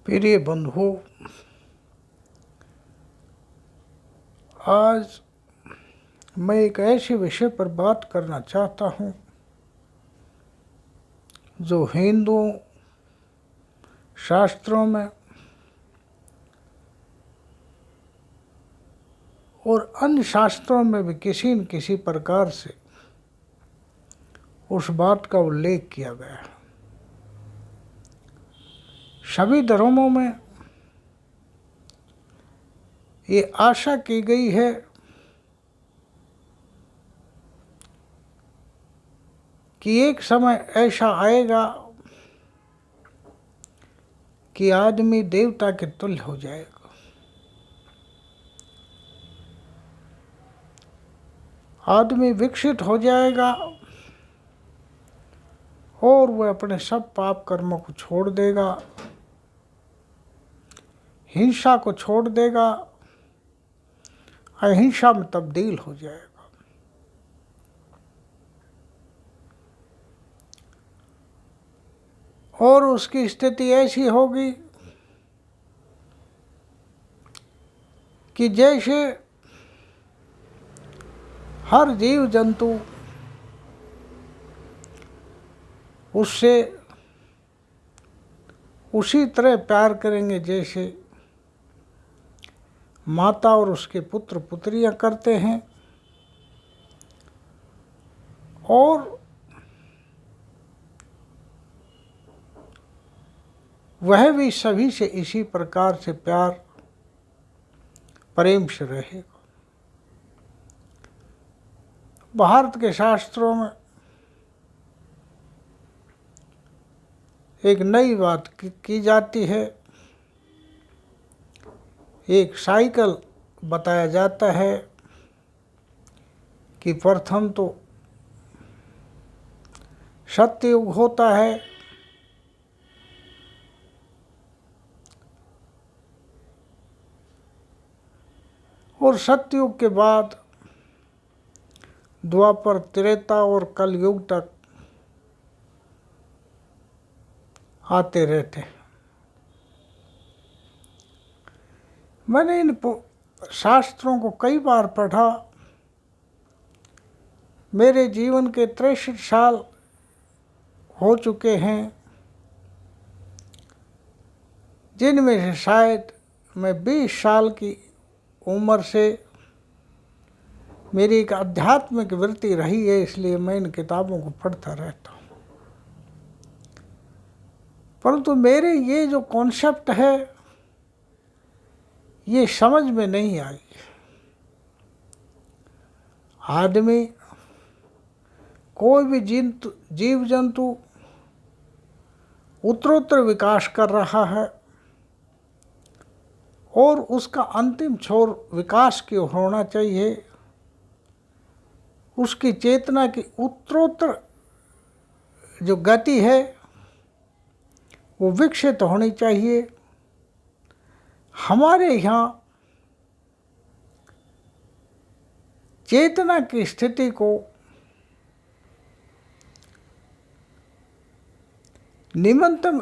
प्रिय बंधु, आज मैं एक ऐसे विषय पर बात करना चाहता हूँ जो हिंदू शास्त्रों में और अन्य शास्त्रों में भी किसी न किसी प्रकार से उस बात का उल्लेख किया गया है। सभी धर्मों में ये आशा की गई है कि एक समय ऐसा आएगा कि आदमी देवता के तुल्य हो जाएगा। आदमी विकसित हो जाएगा और वह अपने सब पाप कर्मों को छोड़ देगा, हिंसा को छोड़ देगा, अहिंसा में तब्दील हो जाएगा। और उसकी स्थिति ऐसी होगी कि जैसे हर जीव जंतु उससे उसी तरह प्यार करेंगे जैसे माता और उसके पुत्र पुत्रियां करते हैं, और वह भी सभी से इसी प्रकार से प्यार प्रेम से रहेगा। भारत के शास्त्रों में एक नई बात की जाती है। एक साइकिल बताया जाता है कि प्रथम तो सत्ययुग होता है, और सत्ययुग के बाद द्वापर, त्रेता और कलयुग तक आते रहते हैं। मैंने इन शास्त्रों को कई बार पढ़ा। मेरे जीवन के 63 साल हो चुके हैं, जिनमें से शायद मैं 20 साल की उम्र से मेरी एक आध्यात्मिक वृत्ति रही है, इसलिए मैं इन किताबों को पढ़ता रहता हूँ। परंतु मेरे ये जो कॉन्सेप्ट है ये समझ में नहीं आई। आदमी, कोई भी जीव जंतु उत्तरोत्तर विकास कर रहा है और उसका अंतिम छोर विकास की ओर होना चाहिए। उसकी चेतना की उत्तरोत्तर जो गति है वो विकसित होनी चाहिए। हमारे यहाँ चेतना की स्थिति को निम्नतम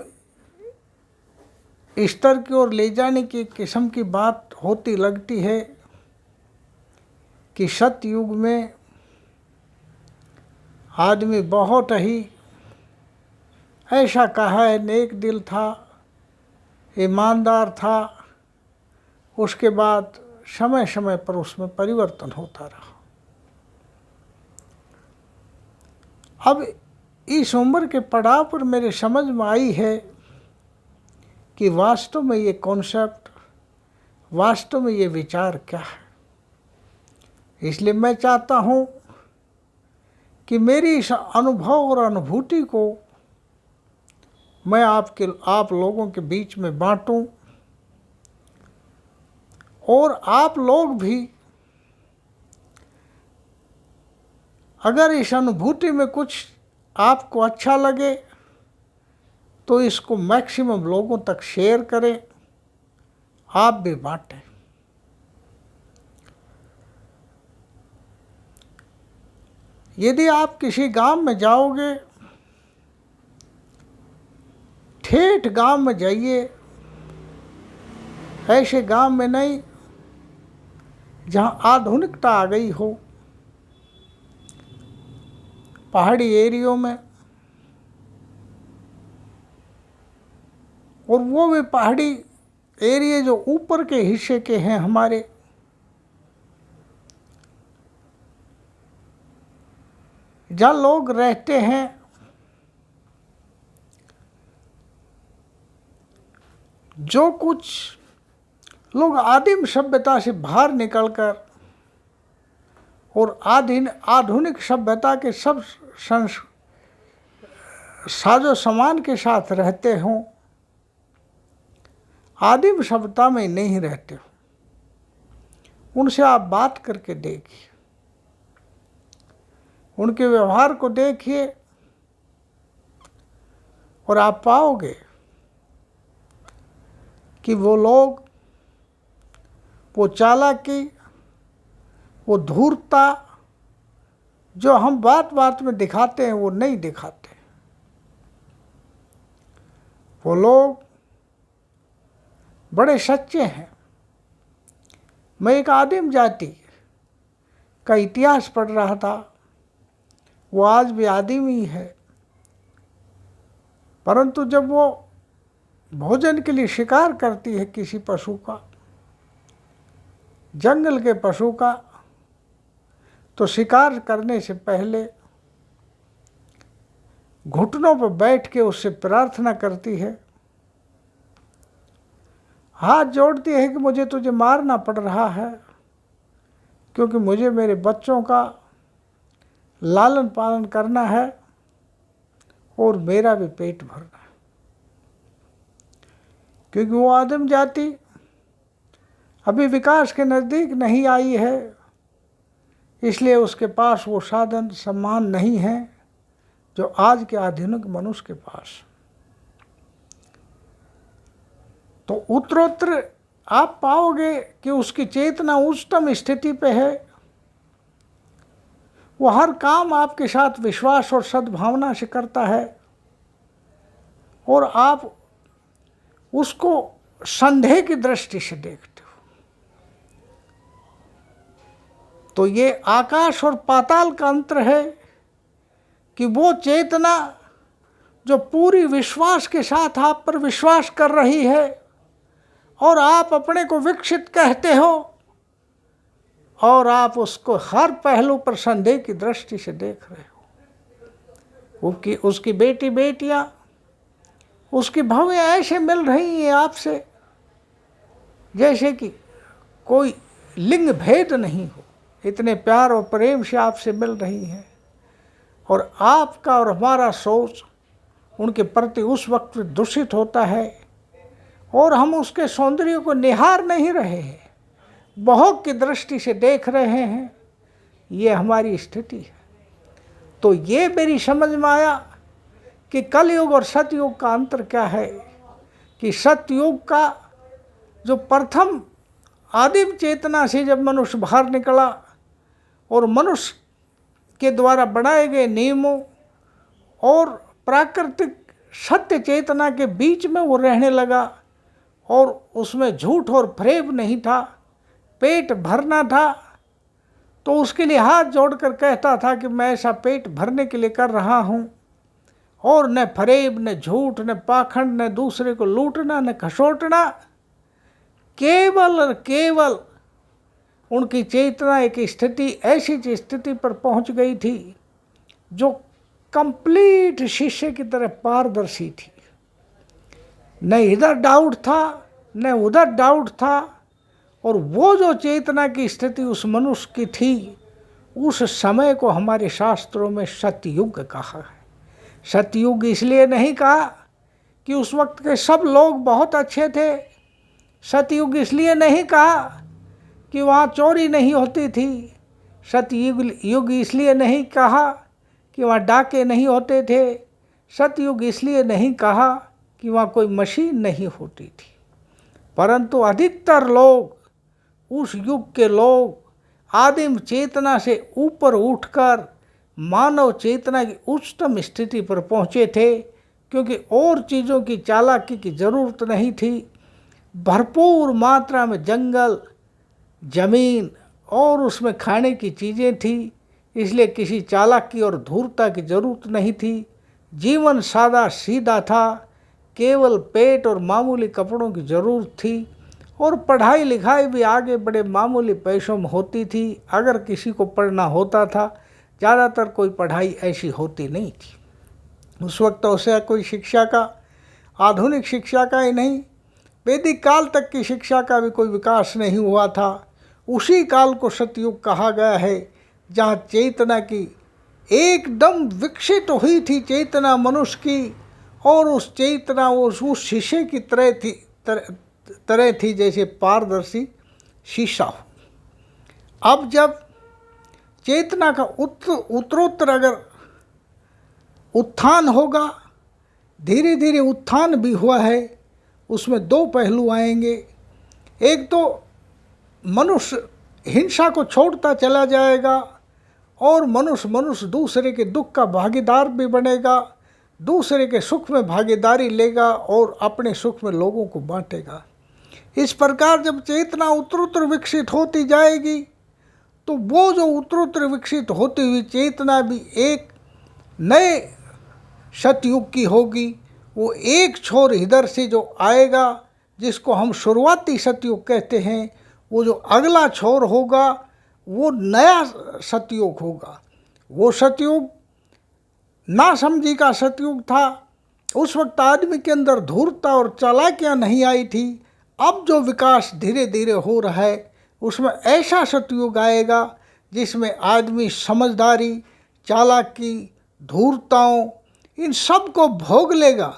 स्तर की ओर ले जाने की किस्म की बात होती लगती है कि सतयुग में आदमी बहुत ही ऐसा कहा है नेक दिल था, ईमानदार था। उसके बाद समय समय पर उसमें परिवर्तन होता रहा। अब इस उम्र के पड़ाव पर मेरे समझ में आई है कि वास्तव में ये कॉन्सेप्ट, वास्तव में ये विचार क्या है। इसलिए मैं चाहता हूँ कि मेरी इस अनुभव और अनुभूति को मैं आप लोगों के बीच में बांटूं, और आप लोग भी अगर इस अनुभूति में कुछ आपको अच्छा लगे तो इसको मैक्सिमम लोगों तक शेयर करें, आप भी बांटें। यदि आप किसी गांव में जाओगे, ठेठ गांव में जाइए, ऐसे गांव में नहीं जहां आधुनिकता आ गई हो। पहाड़ी एरियो में, और वो भी पहाड़ी एरिया जो ऊपर के हिस्से के हैं हमारे, जहाँ लोग रहते हैं जो कुछ लोग आदिम सभ्यता से बाहर निकलकर और आधुनिक सभ्यता के सब साजो सामान के साथ रहते हों, आदिम सभ्यता में नहीं रहते हो। उनसे आप बात करके देखिए, उनके व्यवहार को देखिए, और आप पाओगे कि वो लोग, वो चालाकी, वो धूर्तता जो हम बात बात में दिखाते हैं वो नहीं दिखाते। वो लोग बड़े सच्चे हैं। मैं एक आदिम जाति का इतिहास पढ़ रहा था, वो आज भी आदिम ही है, परंतु जब वो भोजन के लिए शिकार करती है किसी पशु का, जंगल के पशु का, तो शिकार करने से पहले घुटनों पर बैठ के उससे प्रार्थना करती है, हाथ जोड़ती है कि मुझे तुझे मारना पड़ रहा है क्योंकि मुझे मेरे बच्चों का लालन पालन करना है और मेरा भी पेट भरना है। क्योंकि वो आदिम जाति अभी विकास के नज़दीक नहीं आई है, इसलिए उसके पास वो साधन सम्मान नहीं है जो आज के आधुनिक मनुष्य के पास। तो उत्तरोत्तर आप पाओगे कि उसकी चेतना उच्चतम स्थिति पे है। वो हर काम आपके साथ विश्वास और सद्भावना से करता है और आप उसको संदेह की दृष्टि से देखते हो। तो ये आकाश और पाताल का अंतर है कि वो चेतना जो पूरी विश्वास के साथ आप पर विश्वास कर रही है और आप अपने को विकसित कहते हो, और आप उसको हर पहलू पर संदेह की दृष्टि से देख रहे हो। उसकी बेटी बेटियां, उसकी भवें ऐसे मिल रही हैं आपसे जैसे कि कोई लिंग भेद नहीं हो, इतने प्यार और प्रेम से आपसे मिल रही हैं। और आपका और हमारा सोच उनके प्रति उस वक्त दूषित होता है और हम उसके सौंदर्य को निहार नहीं रहे हैं, बहुत की दृष्टि से देख रहे हैं। ये हमारी स्थिति है। तो ये मेरी समझ में आया कि कलयुग और सतयुग का अंतर क्या है। कि सतयुग का जो प्रथम आदिम चेतना से जब मनुष्य बाहर निकला और मनुष्य के द्वारा बनाए गए नियमों और प्राकृतिक सत्य चेतना के बीच में वो रहने लगा, और उसमें झूठ और फरेब नहीं था, पेट भरना था, तो उसके लिए हाथ जोड़कर कहता था कि मैं ऐसा पेट भरने के लिए कर रहा हूँ, और न फरेब, न झूठ, न पाखंड, न दूसरे को लूटना, न खसोटना, केवल और केवल उनकी चेतना एक स्थिति, ऐसी स्थिति पर पहुँच गई थी जो कंप्लीट शीशे की तरह पारदर्शी थी। न इधर डाउट था न उधर डाउट था। और वो जो चेतना की स्थिति उस मनुष्य की थी, उस समय को हमारे शास्त्रों में सतयुग कहा है। सतयुग इसलिए नहीं कहा कि उस वक्त के सब लोग बहुत अच्छे थे। सतयुग इसलिए नहीं कहा कि वहाँ चोरी नहीं होती थी। सतयुग इसलिए नहीं कहा कि वहाँ डाके नहीं होते थे। सतयुग इसलिए नहीं कहा कि वहाँ कोई मशीन नहीं होती थी। परंतु अधिकतर लोग, उस युग के लोग आदिम चेतना से ऊपर उठकर मानव चेतना की उच्चतम स्थिति पर पहुँचे थे, क्योंकि और चीज़ों की चालाकी की ज़रूरत नहीं थी। भरपूर मात्रा में जंगल, जमीन और उसमें खाने की चीज़ें थी, इसलिए किसी चालाकी और धूर्तता की जरूरत नहीं थी। जीवन सादा सीधा था, केवल पेट और मामूली कपड़ों की ज़रूरत थी, और पढ़ाई लिखाई भी आगे बड़े मामूली पैसों में होती थी। अगर किसी को पढ़ना होता था, ज़्यादातर कोई पढ़ाई ऐसी होती नहीं थी। उस वक्त तो उसे कोई शिक्षा का, आधुनिक शिक्षा का ही नहीं, वैदिक काल तक की शिक्षा का भी कोई विकास नहीं हुआ था। उसी काल को सतयुग कहा गया है, जहाँ चेतना की एकदम विकसित हुई थी, चेतना मनुष्य की, और उस चेतना उस शीशे की तरह थी जैसे पारदर्शी शीशा हो। अब जब चेतना का उत्तरोत्तर अगर उत्थान होगा, धीरे धीरे उत्थान भी हुआ है, उसमें दो पहलू आएंगे। एक तो मनुष्य हिंसा को छोड़ता चला जाएगा, और मनुष्य दूसरे के दुख का भागीदार भी बनेगा, दूसरे के सुख में भागीदारी लेगा और अपने सुख में लोगों को बांटेगा। इस प्रकार जब चेतना उत्तरोत्तर विकसित होती जाएगी, तो वो जो उत्तरोत्तर विकसित होती हुई चेतना भी एक नए सतयुग की होगी। वो एक छोर इधर से जो आएगा, जिसको हम शुरुआती सतयुग कहते हैं, वो जो अगला छोर होगा वो नया सतयुग होगा। वो सतयुग नासमझी का सतयुग था। उस वक्त आदमी के अंदर धूर्तता और चालाकियाँ नहीं आई थी। अब जो विकास धीरे धीरे हो रहा है, उसमें ऐसा सतयुग आएगा जिसमें आदमी समझदारी, चालाकी, धूर्तताओं, इन सब को भोग लेगा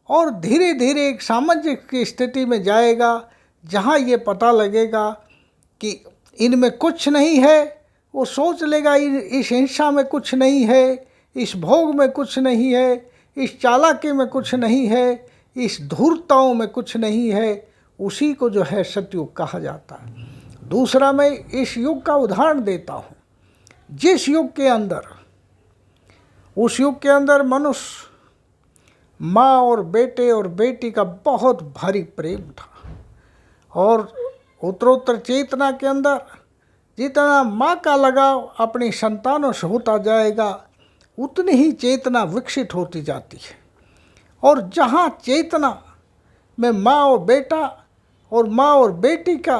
और धीरे धीरे एक सामंजस्य की स्थिति में जाएगा, जहाँ ये पता लगेगा कि इनमें कुछ नहीं है। वो सोच लेगा इस हिंसा में कुछ नहीं है, इस भोग में कुछ नहीं है, इस चालाकी में कुछ नहीं है, इस धूर्तताओं में कुछ नहीं है। उसी को जो है सतयुग कहा जाता है। दूसरा, मैं इस युग का उदाहरण देता हूँ, जिस युग के अंदर, उस युग के अंदर मनुष्य माँ और बेटे और बेटी का बहुत भारी प्रेम था, और उत्तरोत्तर चेतना के अंदर जितना माँ का लगाव अपनी संतानों से होता जाएगा, उतनी ही चेतना विकसित होती जाती है। और जहाँ चेतना में माँ और बेटा और माँ और बेटी का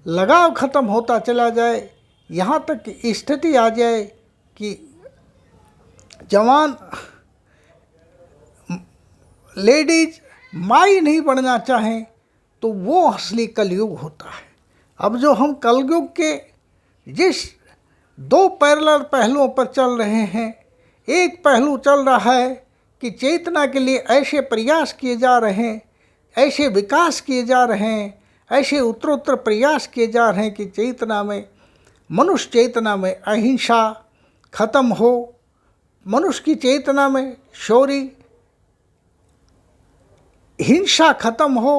लगाव ख़त्म होता चला जाए, यहाँ तक कि स्थिति आ जाए कि जवान लेडीज माँ ही नहीं बनना चाहें, तो वो असली कलयुग होता है। अब जो हम कलयुग के जिस दो पैरेलल पहलुओं पर चल रहे हैं, एक पहलू चल रहा है कि चेतना के लिए ऐसे प्रयास किए जा रहे हैं, ऐसे विकास किए जा रहे हैं, ऐसे उत्तरोत्तर प्रयास किए जा रहे हैं कि चेतना में, मनुष्य चेतना में अहिंसा खत्म हो, मनुष्य की चेतना में शौर्य, हिंसा खत्म हो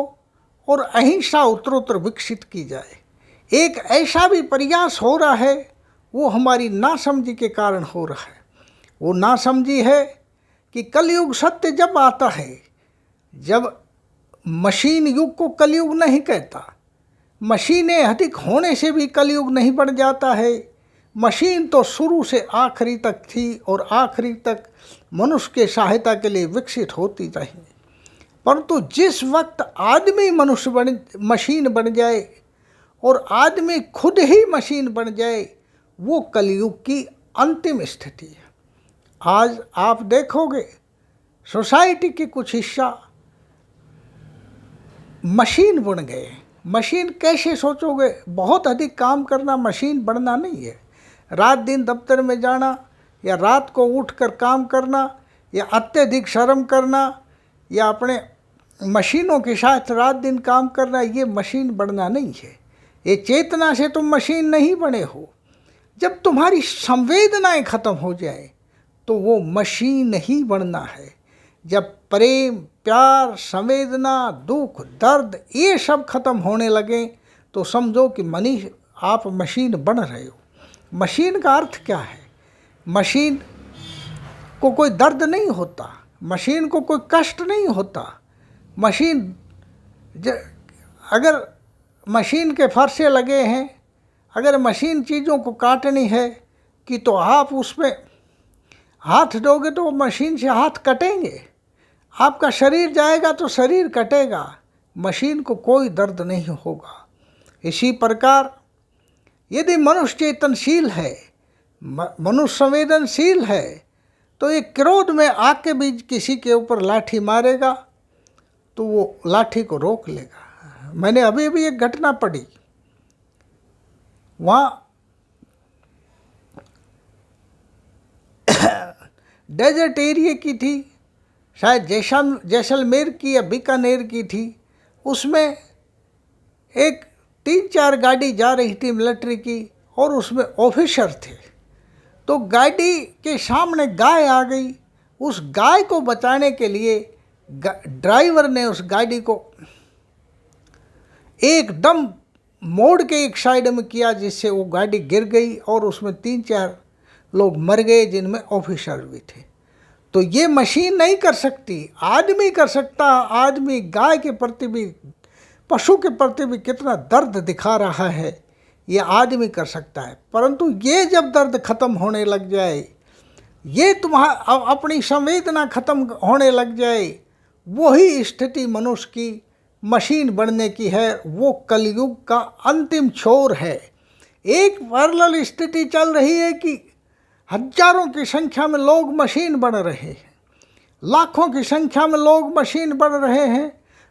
और अहिंसा उत्तरोत्तर विकसित की जाए। एक ऐसा भी प्रयास हो रहा है, वो हमारी नासमझी के कारण हो रहा है। वो नासमझी है कि कलयुग सत्य जब आता है, जब मशीन युग को कलयुग नहीं कहता, मशीनें अधिक होने से भी कलयुग नहीं बढ़ जाता है। मशीन तो शुरू से आखिरी तक थी और आखिरी तक मनुष्य के सहायता के लिए विकसित होती रही। परंतु जिस वक्त आदमी मशीन बन जाए और आदमी खुद ही मशीन बन जाए, वो कलयुग की अंतिम स्थिति है। आज आप देखोगे सोसाइटी के कुछ हिस्सा मशीन बन गए। मशीन कैसे सोचोगे? बहुत अधिक काम करना मशीन बनना नहीं है। रात दिन दफ्तर में जाना, या रात को उठकर काम करना, या अत्यधिक श्रम करना, या अपने मशीनों के साथ रात दिन काम करना, ये मशीन बनना नहीं है। ये चेतना से तुम मशीन नहीं बने हो। जब तुम्हारी संवेदनाएं खत्म हो जाए तो वो मशीन ही बनना है। जब प्रेम, प्यार, संवेदना, दुख, दर्द ये सब खत्म होने लगे तो समझो कि आप मशीन बन रहे हो। मशीन का अर्थ क्या है? मशीन को कोई दर्द नहीं होता, मशीन को कोई कष्ट नहीं होता। मशीन अगर मशीन के फरसे लगे हैं, अगर मशीन चीज़ों को काटनी है कि तो आप उसमें हाथ दोगे तो वो मशीन से हाथ कटेंगे। आपका शरीर जाएगा तो शरीर कटेगा, मशीन को कोई दर्द नहीं होगा। इसी प्रकार यदि मनुष्य चेतनशील है, मनुष्य संवेदनशील है, तो ये क्रोध में आग के बीच किसी के ऊपर लाठी मारेगा तो वो लाठी को रोक लेगा। मैंने अभी अभी एक घटना पढ़ी, वहाँ डेजर्ट एरिया की थी, शायद जैसलमेर की या बीकानेर की थी। उसमें एक 3-4 गाड़ी जा रही थी मिलिट्री की और उसमें ऑफिसर थे। तो गाड़ी के सामने गाय आ गई। उस गाय को बचाने के लिए ड्राइवर ने उस गाड़ी को एकदम मोड़ के एक साइड में किया, जिससे वो गाड़ी गिर गई और उसमें 3-4 लोग मर गए, जिनमें ऑफिसर भी थे। तो ये मशीन नहीं कर सकती, आदमी कर सकता। आदमी गाय के प्रति भी, पशु के प्रति भी कितना दर्द दिखा रहा है, ये आदमी कर सकता है। परंतु ये जब दर्द खत्म होने लग जाए, ये तुम्हारा अपनी संवेदना खत्म होने लग जाए, वही स्थिति मनुष्य की मशीन बनने की है। वो कलयुग का अंतिम छोर है। एक पैरेलल स्थिति चल रही है कि हजारों की संख्या में लोग मशीन बन रहे हैं, लाखों की संख्या में लोग मशीन बन रहे हैं,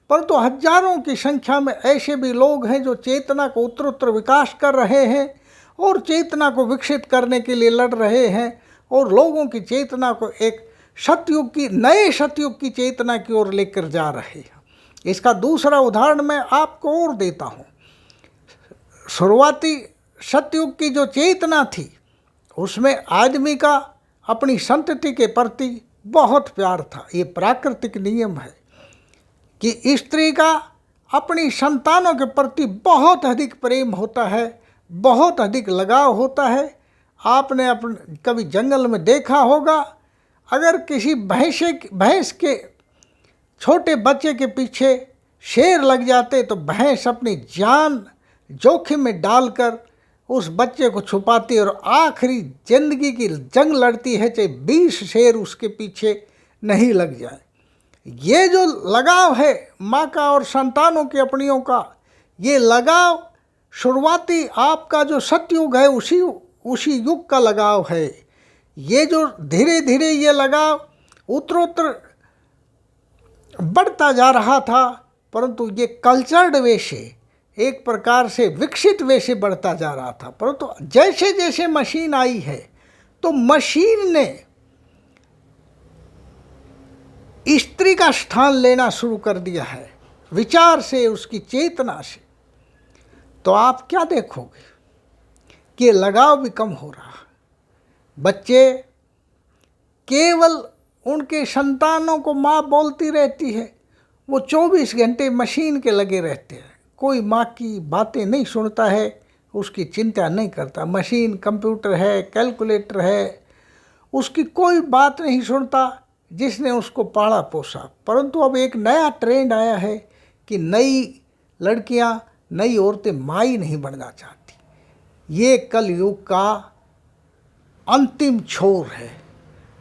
परंतु हजारों की संख्या में ऐसे भी लोग हैं जो चेतना को उत्तरोत्तर विकास कर रहे हैं और चेतना को विकसित करने के लिए लड़ रहे हैं और लोगों की चेतना को एक सतयुग की, नए सतयुग की चेतना की ओर लेकर जा रहे हैं। इसका दूसरा उदाहरण मैं आपको और देता हूँ। शुरुआती सतयुग की जो चेतना थी, उसमें आदमी का अपनी संतति के प्रति बहुत प्यार था। ये प्राकृतिक नियम है कि स्त्री का अपनी संतानों के प्रति बहुत अधिक प्रेम होता है, बहुत अधिक लगाव होता है। आपने अपने कभी जंगल में देखा होगा, अगर किसी भैंस के छोटे बच्चे के पीछे शेर लग जाते तो भैंस अपनी जान जोखिम में डालकर उस बच्चे को छुपाती और आखिरी जिंदगी की जंग लड़ती है, चाहे 20 शेर उसके पीछे नहीं लग जाए। ये जो लगाव है माँ का और संतानों के अपनियों का, ये लगाव शुरुआती आपका जो सतयुग है उसी युग का लगाव है। ये जो धीरे धीरे ये लगाव उत्तरोत्तर बढ़ता जा रहा था, परंतु ये कल्चर्ड वे से, एक प्रकार से विकसित वे से बढ़ता जा रहा था। परंतु जैसे जैसे मशीन आई है, तो मशीन ने स्त्री का स्थान लेना शुरू कर दिया है, विचार से, उसकी चेतना से। तो आप क्या देखोगे कि लगाव भी कम हो रहा। बच्चे केवल उनके संतानों को माँ बोलती रहती है, वो 24 घंटे मशीन के लगे रहते हैं। कोई माँ की बातें नहीं सुनता है, उसकी चिंता नहीं करता। मशीन कंप्यूटर है, कैलकुलेटर है, उसकी कोई बात नहीं सुनता जिसने उसको पाला पोसा। परंतु अब एक नया ट्रेंड आया है कि नई लड़कियां, नई औरतें माँ ही नहीं बनना चाहती। ये कलयुग का अंतिम छोर है।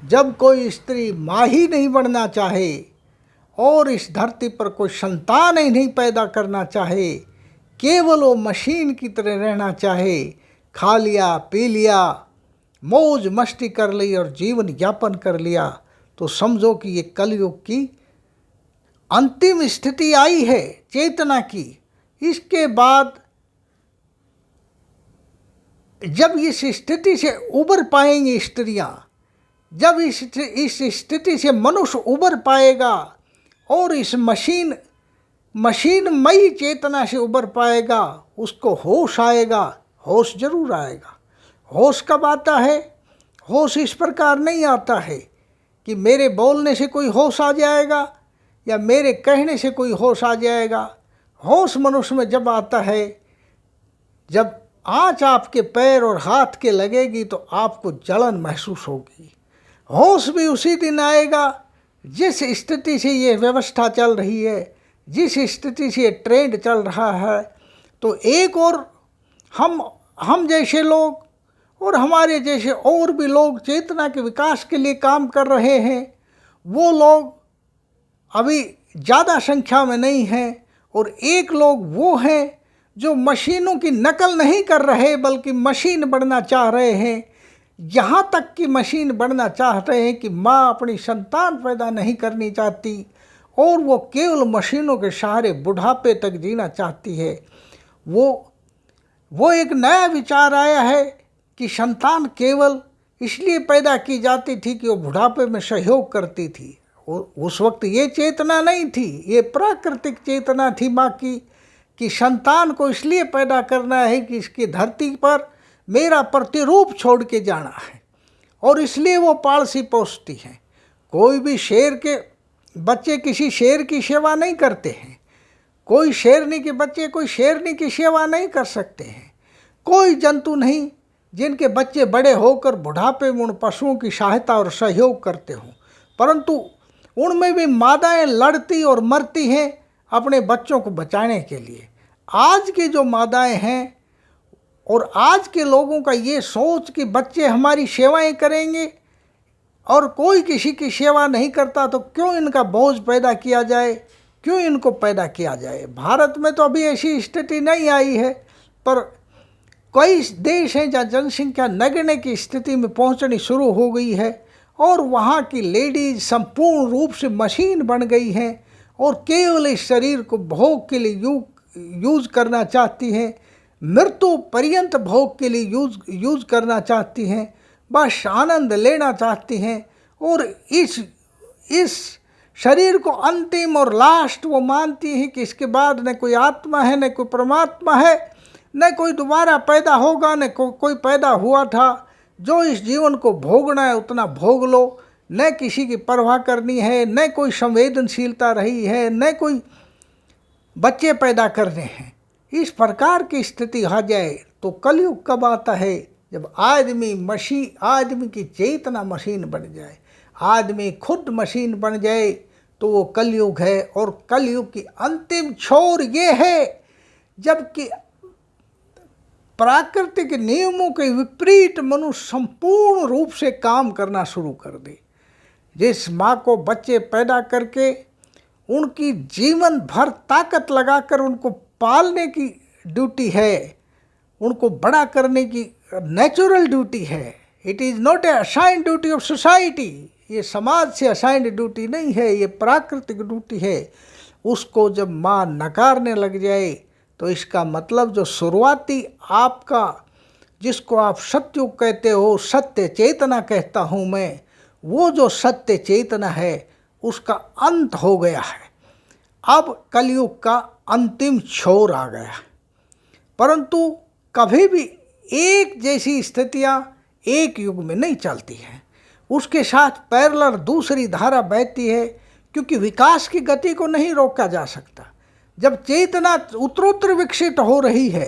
जब कोई स्त्री माँ ही नहीं बनना चाहे और इस धरती पर कोई संतान ही नहीं पैदा करना चाहे, केवल वो मशीन की तरह रहना चाहे, खा लिया, पी लिया, मौज मस्ती कर ली और जीवन यापन कर लिया, तो समझो कि ये कलयुग की अंतिम स्थिति आई है चेतना की। इसके बाद जब इस स्थिति से उबर पाएंगी स्त्रियां, जब इस स्थिति से मनुष्य उबर पाएगा और इस मशीनमयी चेतना से उबर पाएगा, उसको होश आएगा। होश जरूर आएगा। होश कब आता है? होश इस प्रकार नहीं आता है कि मेरे बोलने से कोई होश आ जाएगा या मेरे कहने से कोई होश आ जाएगा। होश मनुष्य में जब आता है, जब आँच आपके पैर और हाथ के लगेगी तो आपको जलन महसूस होगी। होश भी उसी दिन आएगा जिस स्थिति से ये व्यवस्था चल रही है जिस स्थिति से ट्रेंड चल रहा है, तो एक और हम जैसे लोग और हमारे जैसे और भी लोग चेतना के विकास के लिए काम कर रहे हैं, वो लोग अभी ज़्यादा संख्या में नहीं हैं। और एक लोग वो हैं जो मशीनों की नकल नहीं कर रहे बल्कि मशीन बनना चाह रहे हैं। यहाँ तक कि मशीन बनना चाह रहे हैं कि माँ अपनी संतान पैदा नहीं करनी चाहती और वो केवल मशीनों के सहारे बुढ़ापे तक जीना चाहती है। वो एक नया विचार आया है कि संतान केवल इसलिए पैदा की जाती थी कि वो बुढ़ापे में सहयोग करती थी। उस वक्त ये चेतना नहीं थी, ये प्राकृतिक चेतना थी माँ की कि संतान को इसलिए पैदा करना है कि इसकी धरती पर मेरा प्रतिरूप छोड़ के जाना है, और इसलिए वो पालसी पोसती हैं। कोई भी शेर के बच्चे किसी शेर की सेवा नहीं करते हैं, कोई शेरनी के बच्चे कोई शेरनी की सेवा नहीं कर सकते हैं। कोई जंतु नहीं जिनके बच्चे बड़े होकर बुढ़ापे में उन पशुओं की सहायता और सहयोग करते हों, परंतु उनमें भी मादाएं लड़ती और मरती हैं अपने बच्चों को बचाने के लिए। आज की जो मादाएं हैं और आज के लोगों का ये सोच कि बच्चे हमारी सेवाएं करेंगे और कोई किसी की सेवा नहीं करता, तो क्यों इनका बोझ पैदा किया जाए, क्यों इनको पैदा किया जाए। भारत में तो अभी ऐसी स्थिति नहीं आई है, पर कई देश हैं जहाँ जनसंख्या नगण्य की स्थिति में पहुँचनी शुरू हो गई है और वहाँ की लेडीज संपूर्ण रूप से मशीन बन गई हैं और केवल इस शरीर को भोग के लिए यूज़ करना चाहती हैं, मृत्यु पर्यंत भोग के लिए यूज़ करना चाहती हैं, बस आनंद लेना चाहती हैं। और इस शरीर को अंतिम और लास्ट वो मानती हैं कि इसके बाद न कोई आत्मा है, न कोई परमात्मा है, न कोई दोबारा पैदा होगा, न कोई पैदा हुआ था। जो इस जीवन को भोगना है उतना भोग लो, न किसी की परवाह करनी है, न कोई संवेदनशीलता रही है, न कोई बच्चे पैदा करने हैं। इस प्रकार की स्थिति आ जाए तो कलयुग कब आता है, जब आदमी की चेतना मशीन बन जाए, आदमी खुद मशीन बन जाए, तो वो कलयुग है। और कलयुग की अंतिम छोर ये है जबकि प्राकृतिक नियमों के विपरीत मनुष्य संपूर्ण रूप से काम करना शुरू कर दे। जिस माँ को बच्चे पैदा करके उनकी जीवन भर ताकत लगाकर उनको पालने की ड्यूटी है, उनको बड़ा करने की नेचुरल ड्यूटी है, it is not a assigned duty of society, ये समाज से असाइंड ड्यूटी नहीं है, ये प्राकृतिक ड्यूटी है। उसको जब माँ नकारने लग जाए तो इसका मतलब जो शुरुआती आपका, जिसको आप सत्युग कहते हो, सत्य चेतना कहता हूँ मैं, वो जो सत्य चेतना है उसका अंत हो गया है। अब कलयुग का अंतिम छोर आ गया। परंतु कभी भी एक जैसी स्थितियाँ एक युग में नहीं चलती हैं, उसके साथ पैरेलल दूसरी धारा बहती है, क्योंकि विकास की गति को नहीं रोका जा सकता। जब चेतना उत्तरोत्तर विकसित हो रही है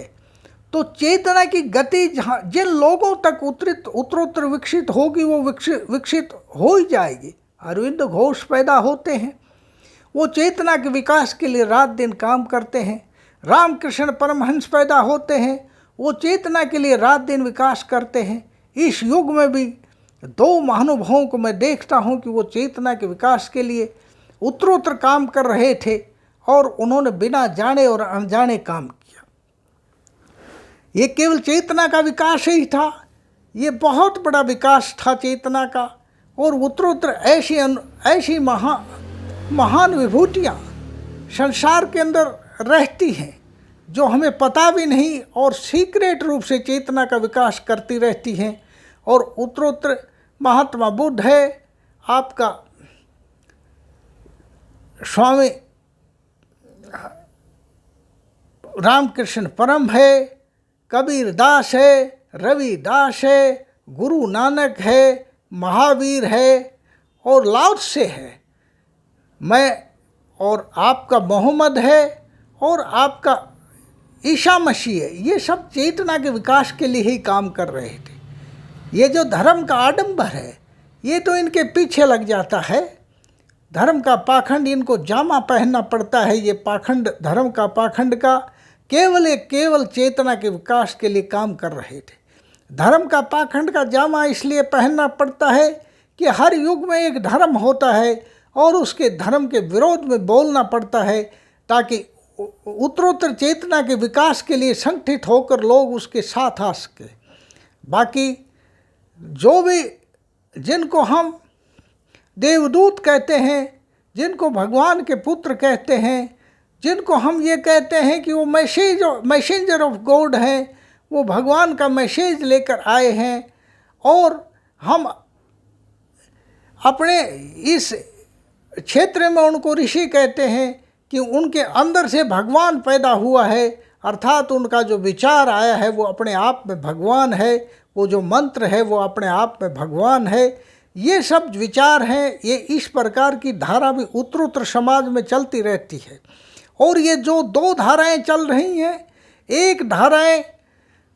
तो चेतना की गति जहाँ जिन लोगों तक उत्तरोत्तर विकसित होगी वो विकसित हो ही जाएगी। अरविंद घोष पैदा होते हैं, वो चेतना के विकास के लिए रात दिन काम करते हैं। रामकृष्ण परमहंस पैदा होते हैं, वो चेतना के लिए रात दिन विकास करते हैं। इस युग में भी दो महानुभावों को मैं देखता हूँ कि वो चेतना के विकास के लिए उत्तरोत्तर काम कर रहे थे और उन्होंने बिना जाने और अनजाने काम किया। ये केवल चेतना का विकास ही था, ये बहुत बड़ा विकास था चेतना का। और उत्तरोत्तर ऐसी महान विभूतियाँ संसार के अंदर रहती हैं जो हमें पता भी नहीं और सीक्रेट रूप से चेतना का विकास करती रहती हैं। और उत्तरोत्तर महात्मा बुद्ध है, आपका स्वामी रामकृष्ण परम है, कबीर दास है, रविदास है, गुरु नानक है, महावीर है और लाओ त्से है, मैं और आपका मोहम्मद है और आपका ईसा मसीह है। ये सब चेतना के विकास के लिए ही काम कर रहे थे। ये जो धर्म का आडंबर है ये तो इनके पीछे लग जाता है। धर्म का पाखंड, इनको जामा पहनना पड़ता है। ये पाखंड, धर्म का पाखंड का केवल चेतना के विकास के लिए काम कर रहे थे। धर्म का पाखंड का जामा इसलिए पहनना पड़ता है कि हर युग में एक धर्म होता है और उसके धर्म के विरोध में बोलना पड़ता है, ताकि उत्तरोत्तर चेतना के विकास के लिए संगठित होकर लोग उसके साथ आ सके। बाकी जो भी, जिनको हम देवदूत कहते हैं, जिनको भगवान के पुत्र कहते हैं, जिनको हम ये कहते हैं कि वो मैसेंजर ऑफ गॉड हैं, वो भगवान का मैसेज लेकर आए हैं, और हम अपने इस क्षेत्र में उनको ऋषि कहते हैं कि उनके अंदर से भगवान पैदा हुआ है, अर्थात उनका जो विचार आया है वो अपने आप में भगवान है, वो जो मंत्र है वो अपने आप में भगवान है। ये सब विचार हैं, ये इस प्रकार की धारा भी उत्तरोत्तर समाज में चलती रहती है। और ये जो दो धाराएं चल रही हैं, एक धाराएं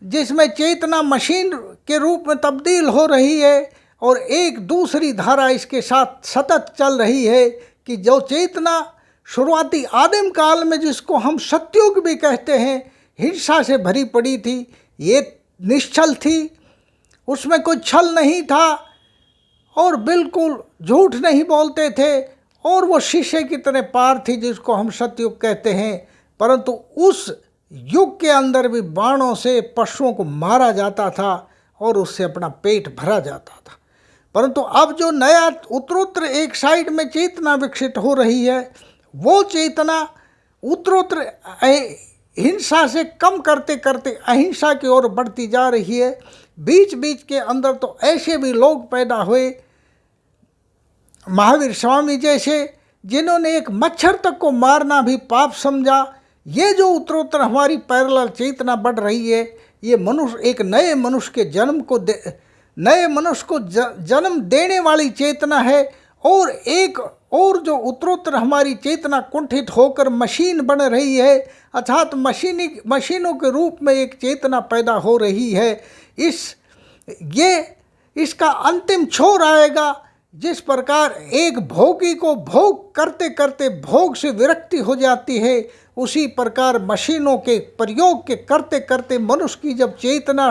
जिसमें चेतना मशीन के रूप में तब्दील हो रही है, और एक दूसरी धारा इसके साथ सतत चल रही है कि जो चेतना शुरुआती आदिम काल में, जिसको हम सतयुग भी कहते हैं, हिंसा से भरी पड़ी थी, ये निश्चल थी, उसमें कोई छल नहीं था और बिल्कुल झूठ नहीं बोलते थे, और वो शीशे की तरह पार थी, जिसको हम सतयुग कहते हैं। परंतु उस युग के अंदर भी बाणों से पशुओं को मारा जाता था और उससे अपना पेट भरा जाता था। परंतु अब जो नया उत्तरोत्तर एक साइड में चेतना विकसित हो रही है, वो चेतना उत्तरोत्तर हिंसा से कम करते करते अहिंसा की ओर बढ़ती जा रही है। बीच बीच के अंदर तो ऐसे भी लोग पैदा हुए, महावीर स्वामी जैसे, जिन्होंने एक मच्छर तक को मारना भी पाप समझा। ये जो उत्तरोत्तर हमारी पैरेलल चेतना बढ़ रही है, ये मनुष्य एक नए मनुष्य के नए मनुष्य को जन्म देने वाली चेतना है। और एक और जो उत्तरोत्तर हमारी चेतना कुंठित होकर मशीन बन रही है, अर्थात मशीनों के रूप में एक चेतना पैदा हो रही है। इसका अंतिम छोर आएगा, जिस प्रकार एक भोगी को भोग करते करते भोग से विरक्ति हो जाती है, उसी प्रकार मशीनों के प्रयोग के करते करते मनुष्य की जब चेतना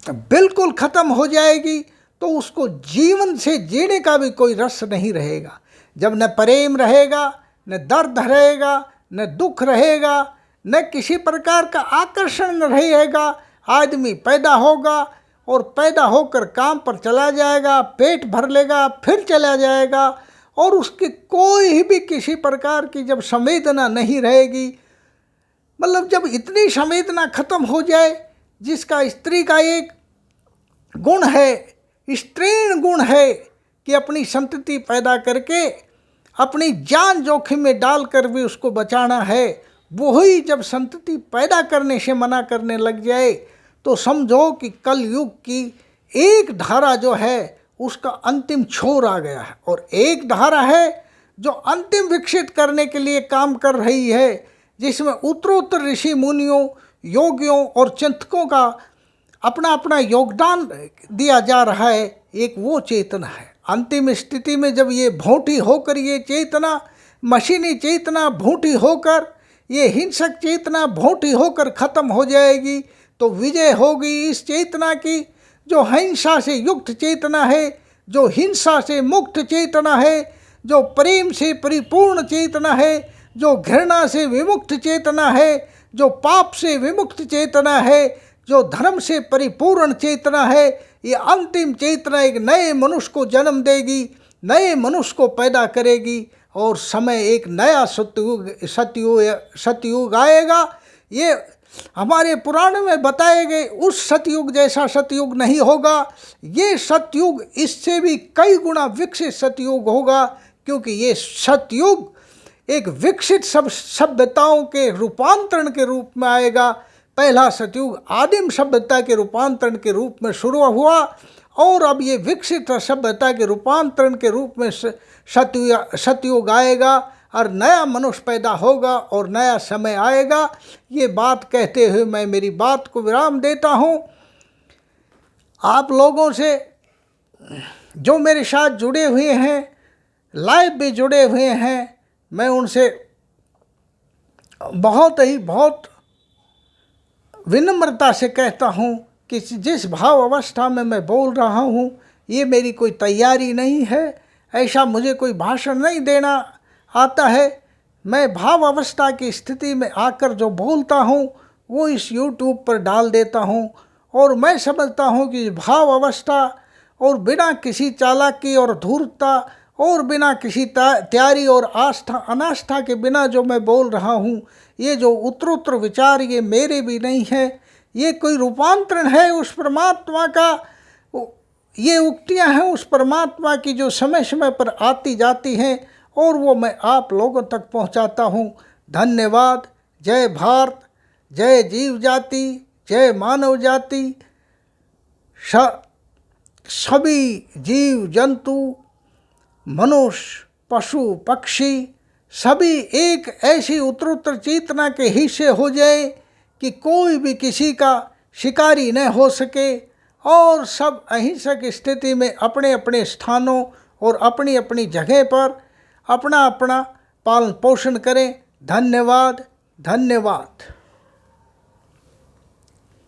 बिल्कुल ख़त्म हो जाएगी, तो उसको जीवन से जीने का भी कोई रस नहीं रहेगा। जब न प्रेम रहेगा, न दर्द रहेगा, न दुख रहेगा, न किसी प्रकार का आकर्षण रहेगा, आदमी पैदा होगा और पैदा होकर काम पर चला जाएगा, पेट भर लेगा, फिर चला जाएगा, और उसकी कोई भी किसी प्रकार की जब संवेदना नहीं रहेगी, मतलब जब इतनी संवेदना खत्म हो जाए, जिसका स्त्री का एक गुण है, स्त्रीण गुण है कि अपनी संतति पैदा करके अपनी जान जोखिम में डालकर भी उसको बचाना है, वही जब संतति पैदा करने से मना करने लग जाए, तो समझो कि कलयुग की एक धारा जो है उसका अंतिम छोर आ गया है, और एक धारा है जो अंतिम विकसित करने के लिए काम कर रही है, जिसमें उत्तरोत्तर ऋषि मुनियों, योगियों और चिंतकों का अपना अपना योगदान दिया जा रहा है। एक वो चेतना है। अंतिम स्थिति में जब ये भोंटी होकर, ये चेतना मशीनी चेतना भोंटी होकर, ये हिंसक चेतना भोंटी होकर ख़त्म हो जाएगी, तो विजय होगी इस चेतना की, जो हिंसा से युक्त चेतना है, जो हिंसा से मुक्त चेतना है, जो प्रेम से परिपूर्ण चेतना है, जो घृणा से विमुक्त चेतना है, जो पाप से विमुक्त चेतना है, जो धर्म से परिपूर्ण चेतना है। ये अंतिम चेतना एक नए मनुष्य को जन्म देगी, नए मनुष्य को पैदा करेगी, और समय एक नया सतयुग आएगा। ये हमारे पुराण में बताए गए उस सतयुग जैसा सतयुग नहीं होगा। ये सतयुग इससे भी कई गुना विकसित सतयुग होगा, क्योंकि ये सतयुग एक विकसित सभ्यताओं के रूपांतरण के रूप में आएगा। पहला सतयुग आदिम सभ्यता के रूपांतरण के रूप में शुरू हुआ, और अब ये विकसित सभ्यता के रूपांतरण के रूप में सतयुग आएगा, और नया मनुष्य पैदा होगा और नया समय आएगा। ये बात कहते हुए मैं मेरी बात को विराम देता हूँ। आप लोगों से जो मेरे साथ जुड़े हुए हैं, लाइव भी जुड़े हुए हैं, मैं उनसे बहुत विनम्रता से कहता हूँ कि जिस भाव अवस्था में मैं बोल रहा हूँ ये मेरी कोई तैयारी नहीं है, ऐसा मुझे कोई भाषण नहीं देना आता है। मैं भाव अवस्था की स्थिति में आकर जो बोलता हूँ वो इस YouTube पर डाल देता हूँ, और मैं समझता हूँ कि भाव अवस्था और बिना किसी चालाकी और धूर्तता और बिना किसी तैयारी और आस्था अनास्था के बिना जो मैं बोल रहा हूँ, ये जो उत्तरोत्तर विचार ये मेरे भी नहीं है, ये कोई रूपांतरण है उस परमात्मा का। ये उक्तियाँ हैं उस परमात्मा की जो समय समय पर आती जाती हैं, और वो मैं आप लोगों तक पहुँचाता हूँ। धन्यवाद। जय भारत, जय जीव जाति, जय मानव जाति। सभी जीव जंतु, मनुष्य, पशु, पक्षी सभी एक ऐसी उत्तरोत्तर चेतना के हिस्से हो जाए कि कोई भी किसी का शिकारी न हो सके, और सब अहिंसक स्थिति में अपने अपने स्थानों और अपनी अपनी जगह पर अपना अपना पालन पोषण करें। धन्यवाद, धन्यवाद।